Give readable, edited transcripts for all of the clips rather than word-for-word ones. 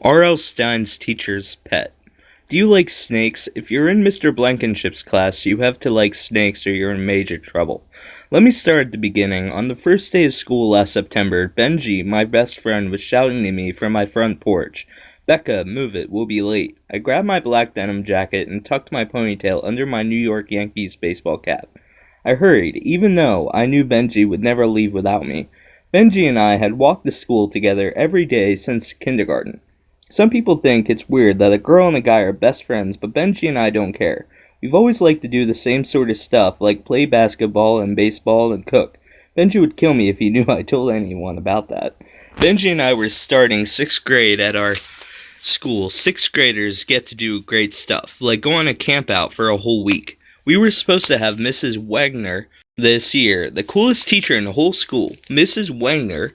R.L. Stine's teacher's pet. Do you like snakes? If you're in Mr. Blankenship's class, you have to like snakes or you're in major trouble. Let me start at the beginning. On the first day of school last September, Benji, my best friend, was shouting to me from my front porch. Becca, move it, we'll be late. I grabbed my black denim jacket and tucked my ponytail under my New York Yankees baseball cap. I hurried, even though I knew Benji would never leave without me. Benji and I had walked to school together every day since kindergarten. Some people think it's weird that a girl and a guy are best friends, but Benji and I don't care. We've always liked to do the same sort of stuff, like play basketball and baseball and cook. Benji would kill me if he knew I told anyone about that. Benji and I were starting 6th grade at our school. 6th graders get to do great stuff, like go on a camp out for a whole week. We were supposed to have Mrs. Wagner this year, the coolest teacher in the whole school. Mrs. Wagner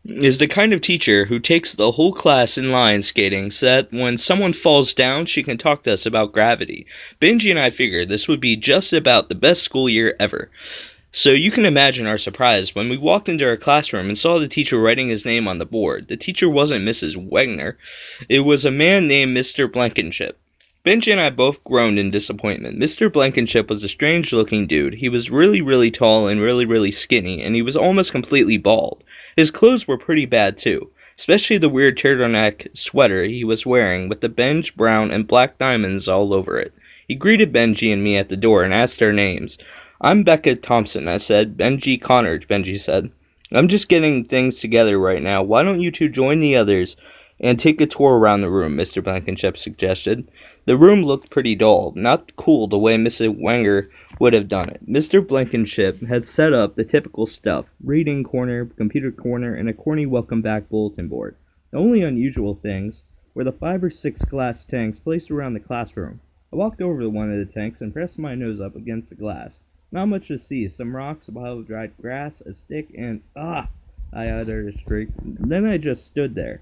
is the kind of teacher who takes the whole class in line skating so that when someone falls down, she can talk to us about gravity. Benji and I figured this would be just about the best school year ever. So you can imagine our surprise when we walked into our classroom and saw the teacher writing his name on the board. The teacher wasn't Mrs. Wagner. It was a man named Mr. Blankenship. Benji and I both groaned in disappointment. Mr. Blankenship was a strange-looking dude. He was really tall and really skinny, and he was almost completely bald. His clothes were pretty bad, too, especially the weird turtleneck sweater he was wearing with the beige, brown, and black diamonds all over it. He greeted Benji and me at the door and asked our names. "I'm Becca Thompson," I said. "Benji Connor," Benji said. "I'm just getting things together right now. Why don't you two join the others and take a tour around the room?" Mr. Blankenship suggested. The room looked pretty dull, not cool the way Mrs. Wenger would have done it. Mr. Blankenship had set up the typical stuff, reading corner, computer corner, and a corny welcome back bulletin board. The only unusual things were the 5 or 6 glass tanks placed around the classroom. I walked over to one of the tanks and pressed my nose up against the glass. Not much to see, some rocks, a pile of dried grass, a stick, and I uttered a shriek. Then I just stood there,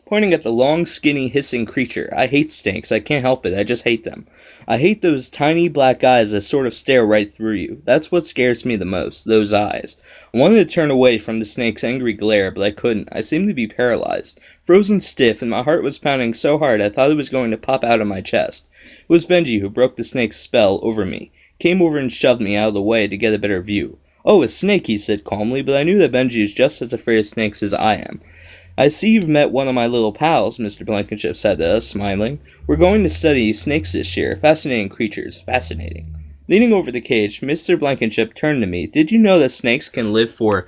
pointing at the long, skinny, hissing creature. I hate snakes. I can't help it. I just hate them. I hate those tiny black eyes that sort of stare right through you. That's what scares me the most, those eyes. I wanted to turn away from the snake's angry glare, but I couldn't. I seemed to be paralyzed, frozen stiff, and my heart was pounding so hard I thought it was going to pop out of my chest. It was Benji who broke the snake's spell over me. Came over and shoved me out of the way to get a better view. "Oh, a snake," he said calmly, but I knew that Benji is just as afraid of snakes as I am. "I see you've met one of my little pals," Mr. Blankenship said to us, smiling. "We're going to study snakes this year. Fascinating creatures. Fascinating." Leaning over the cage, Mr. Blankenship turned to me. "Did you know that snakes can live for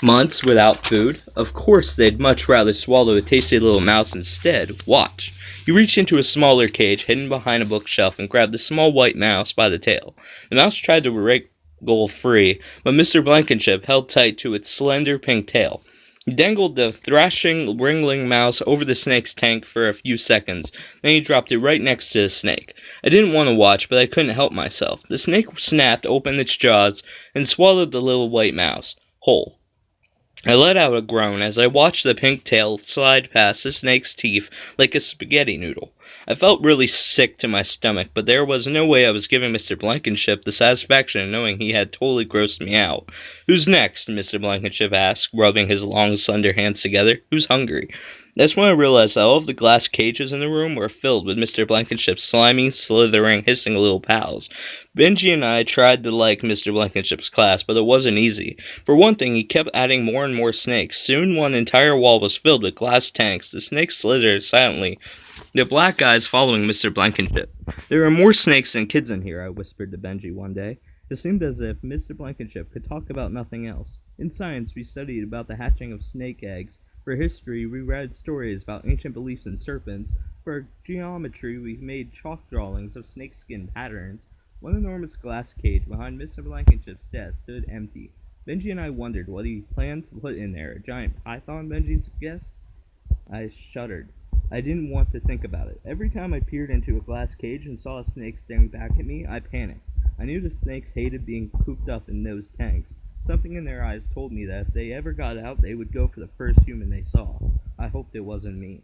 months without food? Of course, they'd much rather swallow a tasty little mouse instead. Watch." He reached into a smaller cage hidden behind a bookshelf and grabbed the small white mouse by the tail. The mouse tried to wriggle free, but Mr. Blankenship held tight to its slender pink tail. He dangled the thrashing, wriggling mouse over the snake's tank for a few seconds. Then he dropped it right next to the snake. I didn't want to watch, but I couldn't help myself. The snake snapped open its jaws and swallowed the little white mouse whole. I let out a groan as I watched the pink tail slide past the snake's teeth like a spaghetti noodle. I felt really sick to my stomach, but there was no way I was giving Mr. Blankenship the satisfaction of knowing he had totally grossed me out. "Who's next?" Mr. Blankenship asked, rubbing his long, slender hands together. "Who's hungry?" That's when I realized that all of the glass cages in the room were filled with Mr. Blankenship's slimy, slithering, hissing little pals. Benji and I tried to like Mr. Blankenship's class, but it wasn't easy. For one thing, he kept adding more and more snakes. Soon one entire wall was filled with glass tanks. The snakes slithered silently, the black eyes following Mr. Blankenship. "There are more snakes than kids in here," I whispered to Benji one day. It seemed as if Mr. Blankenship could talk about nothing else. In science, we studied about the hatching of snake eggs. For history, we read stories about ancient beliefs in serpents. For geometry, we made chalk drawings of snakeskin patterns. One enormous glass cage behind Mr. Blankenship's desk stood empty. Benji and I wondered what he planned to put in there. A giant python, Benji guessed? I shuddered. I didn't want to think about it. Every time I peered into a glass cage and saw a snake staring back at me, I panicked. I knew the snakes hated being cooped up in those tanks. Something in their eyes told me that if they ever got out, they would go for the first human they saw. I hoped it wasn't me.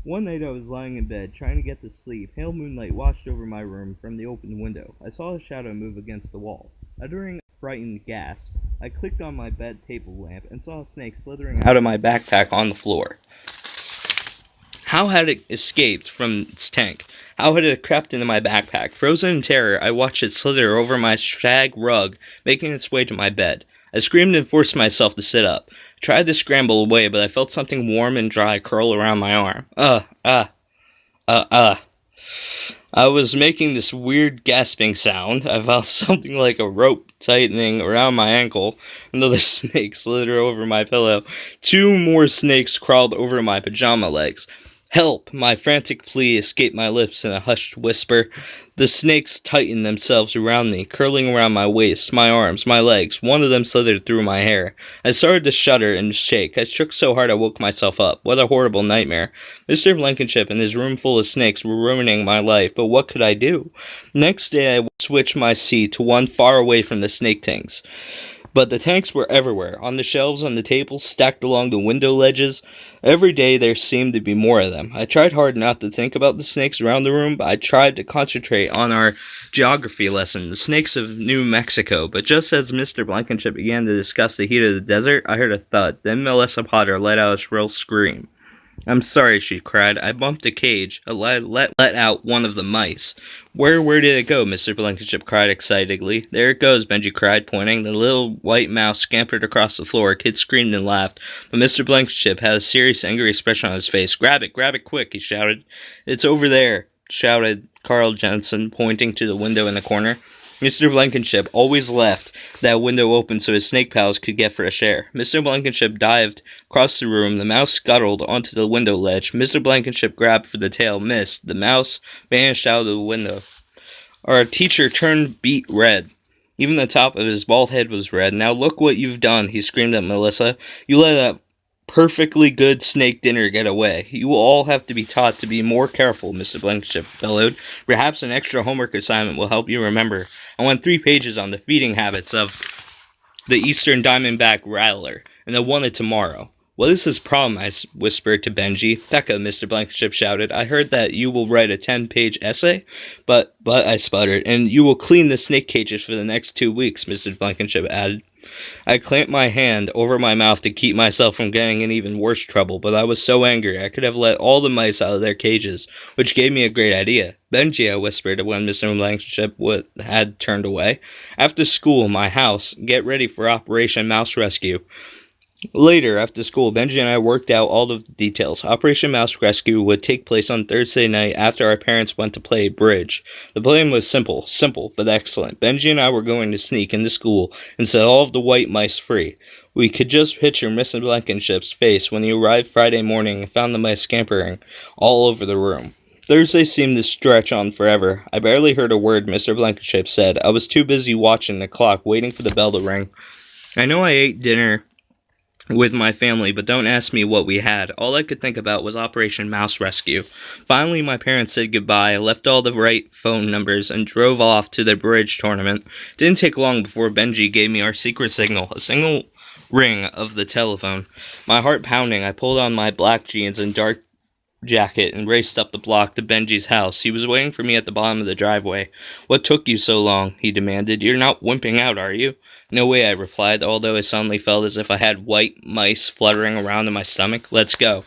One night I was lying in bed, trying to get to sleep. Pale moonlight washed over my room from the open window. I saw a shadow move against the wall. Uttering a frightened gasp, I clicked on my bed table lamp and saw a snake slithering out of my backpack on the floor. How had it escaped from its tank? How had it crept into my backpack? Frozen in terror, I watched it slither over my shag rug, making its way to my bed. I screamed and forced myself to sit up. I tried to scramble away, but I felt something warm and dry curl around my arm. I was making this weird gasping sound. I felt something like a rope tightening around my ankle. Another snake slithered over my pillow. Two more snakes crawled over my pajama legs. Help! My frantic plea escaped my lips in a hushed whisper. The snakes tightened themselves around me, curling around my waist, my arms, my legs. One of them slithered through my hair. I started to shudder and shake. I shook so hard I woke myself up. What a horrible nightmare. Mr. Blankenship and his room full of snakes were ruining my life, but what could I do? Next day I switched my seat to one far away from the snake tanks. But the tanks were everywhere, on the shelves, on the tables, stacked along the window ledges. Every day there seemed to be more of them. I tried hard not to think about the snakes around the room, but I tried to concentrate on our geography lesson, the snakes of New Mexico. But just as Mr. Blankenship began to discuss the heat of the desert, I heard a thud. Then Melissa Potter let out a shrill scream. I'm sorry, she cried. I bumped a cage. I let out one of the mice. Where did it go? Mr. Blankenship cried excitedly. There it goes, Benji cried, pointing. The little white mouse scampered across the floor. Kids screamed and laughed, but Mr. Blankenship had a serious, angry expression on his face. Grab it quick, he shouted. It's over there, shouted Carl Jensen, pointing to the window in the corner. Mr. Blankenship always left that window open so his snake pals could get fresh air. Mr. Blankenship dived across the room. The mouse scuttled onto the window ledge. Mr. Blankenship grabbed for the tail, missed. The mouse vanished out of the window. Our teacher turned beet red. Even the top of his bald head was red. Now look what you've done, he screamed at Melissa. You let a perfectly good snake dinner get away. You will all have to be taught to be more careful, Mr. Blankenship bellowed. Perhaps an extra homework assignment will help you remember. I want 3 pages on the feeding habits of the eastern diamondback rattler, and I want it tomorrow. What is his problem? I whispered to Benji. Becca, Mr. Blankenship shouted. I heard that you will write a 10-page essay, but I sputtered, and you will clean the snake cages for the next 2 weeks, Mr. Blankenship added. I clamped my hand over my mouth to keep myself from getting in even worse trouble, but I was so angry I could have let all the mice out of their cages, which gave me a great idea. Benji, I whispered when Mr. Blankenship had turned away. After school, my house, get ready for Operation Mouse Rescue. Later, after school, Benji and I worked out all of the details. Operation Mouse Rescue would take place on Thursday night after our parents went to play bridge. The plan was simple, but excellent. Benji and I were going to sneak into school and set all of the white mice free. We could just picture Mr. Blankenship's face when he arrived Friday morning and found the mice scampering all over the room. Thursday seemed to stretch on forever. I barely heard a word Mr. Blankenship said. I was too busy watching the clock, waiting for the bell to ring. I know I ate dinner with my family, but don't ask me what we had. All I could think about was Operation Mouse Rescue. Finally, my parents said goodbye, left all the right phone numbers, and drove off to the bridge tournament. Didn't take long before Benji gave me our secret signal, a single ring of the telephone. My heart pounding, I pulled on my black jeans and dark jacket and raced up the block to Benji's house. He was waiting for me at the bottom of the driveway. What took you so long? He demanded. You're not wimping out, are you? No way, I replied, although I suddenly felt as if I had white mice fluttering around in my stomach. Let's go.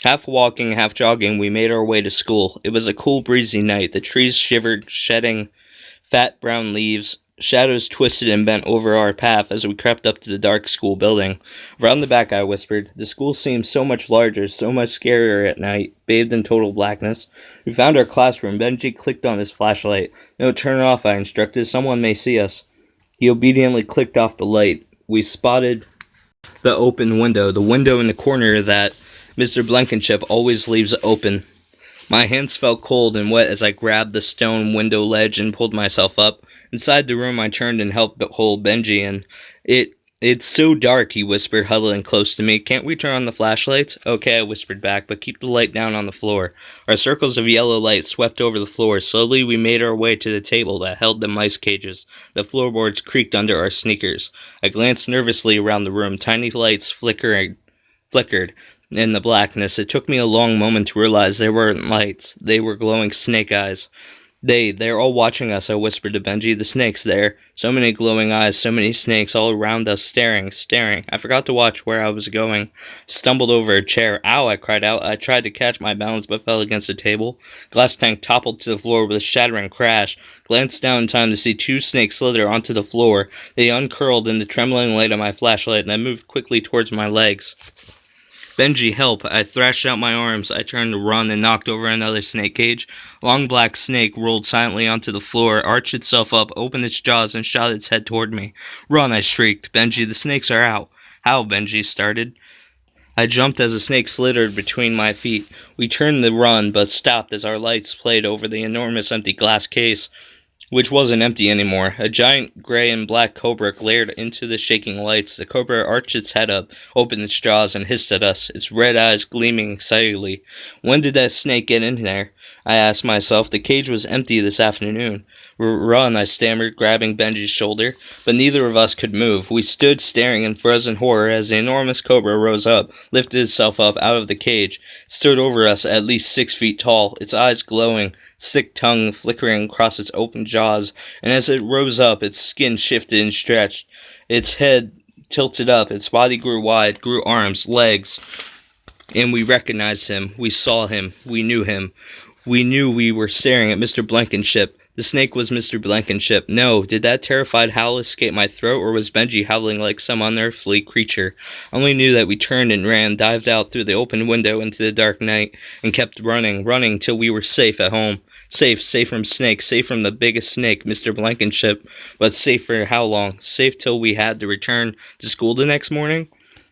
Half walking, half jogging, we made our way to school. It was a cool, breezy night. The trees shivered, shedding fat brown leaves. Shadows twisted and bent over our path as we crept up to the dark school building. Around the back, I whispered. The school seemed so much larger, so much scarier at night, bathed in total blackness. We found our classroom. Benji clicked on his flashlight. No, turn it off, I instructed. Someone may see us. He obediently clicked off the light. We spotted the open window, the window in the corner that Mr. Blankenship always leaves open. My hands felt cold and wet as I grabbed the stone window ledge and pulled myself up. Inside the room, I turned and helped hold Benji in. It's so dark, he whispered, huddling close to me. Can't we turn on the flashlights? Okay, I whispered back, but keep the light down on the floor. Our circles of yellow light swept over the floor. Slowly, we made our way to the table that held the mice cages. The floorboards creaked under our sneakers. I glanced nervously around the room. Tiny lights flickered in the blackness. It took me a long moment to realize they weren't lights. They were glowing snake eyes. They're all watching us, I whispered to Benji. The snake's there. So many glowing eyes, so many snakes all around us, staring. I forgot to watch where I was going. Stumbled over a chair. Ow, I cried out. I tried to catch my balance but fell against a table. Glass tank toppled to the floor with a shattering crash. Glanced down in time to see two snakes slither onto the floor. They uncurled in the trembling light of my flashlight and then moved quickly towards my legs. Benji, help. I thrashed out my arms. I turned to run and knocked over another snake cage. A long black snake rolled silently onto the floor, arched itself up, opened its jaws, and shot its head toward me. Run, I shrieked. Benji, the snakes are out. How? Benji started. I jumped as a snake slithered between my feet. We turned to run, but stopped as our lights played over the enormous empty glass case, which wasn't empty anymore. A giant gray and black cobra glared into the shaking lights. The cobra arched its head up, opened its jaws, and hissed at us, its red eyes gleaming excitedly. When did that snake get in there? I asked myself. The cage was empty this afternoon. Run, I stammered, grabbing Benji's shoulder, but neither of us could move. We stood staring in frozen horror as the enormous cobra rose up, lifted itself up out of the cage, stood over us at least 6 feet tall, its eyes glowing, thick tongue flickering across its open jaws, and as it rose up, its skin shifted and stretched. Its head tilted up, its body grew wide, grew arms, legs, and we recognized him. We saw him. We knew him. We knew we were staring at Mr. Blankenship. The snake was Mr. Blankenship. No, did that terrified howl escape my throat, or was Benji howling like some unearthly creature? I only knew that we turned and ran, dived out through the open window into the dark night, and kept running till we were safe at home. Safe from snakes, safe from the biggest snake, Mr. Blankenship, but safe for how long? Safe till we had to return to school the next morning?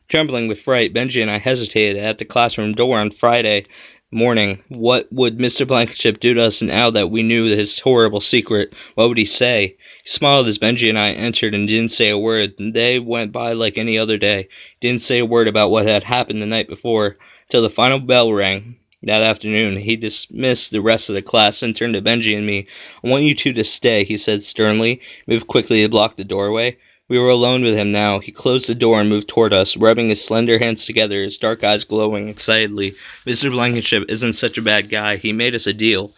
Trembling with fright, Benji and I hesitated at the classroom door on Friday morning. What would Mr. Blankenship do to us now that we knew his horrible secret? What would he say? He smiled as Benji and I entered and didn't say a word. The day went by like any other day. He didn't say a word about what had happened the night before, till the final bell rang. That afternoon, he dismissed the rest of the class and turned to Benji and me. I want you two to stay, he said sternly, moved quickly to block the doorway. We were alone with him now. He closed the door and moved toward us, rubbing his slender hands together, his dark eyes glowing excitedly. Mr. Blankenship isn't such a bad guy. He made us a deal.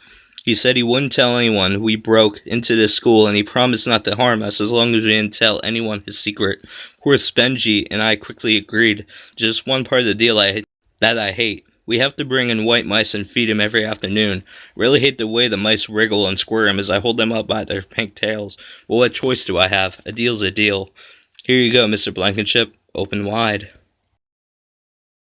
He said he wouldn't tell anyone we broke into this school, and he promised not to harm us as long as we didn't tell anyone his secret. Of course, Benji and I quickly agreed. Just one part of the deal that I hate. We have to bring in white mice and feed him every afternoon. Really hate the way the mice wriggle and squirm as I hold them up by their pink tails. But what choice do I have? A deal's a deal. Here you go, Mr. Blankenship. Open wide.